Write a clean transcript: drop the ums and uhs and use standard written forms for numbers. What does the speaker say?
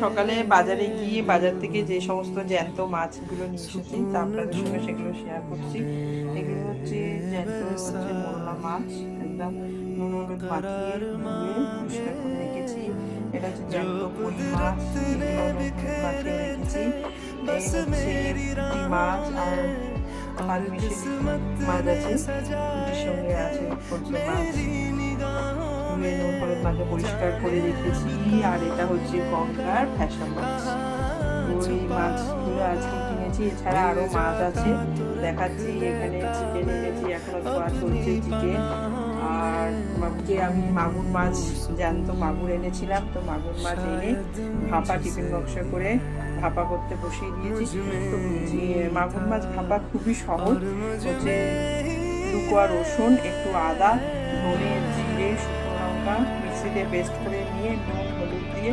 সকালে বাজারে গিয়ে বাজার থেকে যে সমস্ত জ্যান্ত মাছগুলো নিয়ে এসেছি তা আপনাদের সঙ্গে সেগুলো শেয়ার করছি। এগুলো হচ্ছে জ্যান্ত মোরলা মাছ, একদম নুন হলুদ মাখিয়ে ধুয়ে পরিষ্কার করে রেখেছি। এটা হচ্ছে জ্যান্ত কই মাছ, এগুলো মাখিয়ে রেখেছি। এই হচ্ছে পুঁটি মাছ আর পালমিশালি মাছ আছে, পুঁটির সঙ্গে আছে সরষে মাছ, ধুয়ে নুন হলুদ মাছে পরিষ্কার করে রেখেছি। আর এটা হচ্ছে গঙ্গার ফ্যাশন মাছ। ওই মাছগুলো আজকে কিনেছি, এছাড়া আরো মাছ আছে দেখাচ্ছি। এখানে চিকেন এনেছি, এখনো ধোয়া চলছে চিকেন। আর আমি মাগুর মাছ, জ্যান্ত মাগুর এনেছিলাম, তো মাগুর মাছ এনে ভাপা টিফিন বক্সে করে ভাপা করতে বসিয়ে দিয়েছি। তো মাগুর মাছ ভাপা খুবই সহজ। হচ্ছে 2 কোয়া রসুন, একটু আদা, ধনে, জিরে, শুকনো লঙ্কা মিক্সিতে পেস্ট করে নিয়ে নুন হলুদ দিয়ে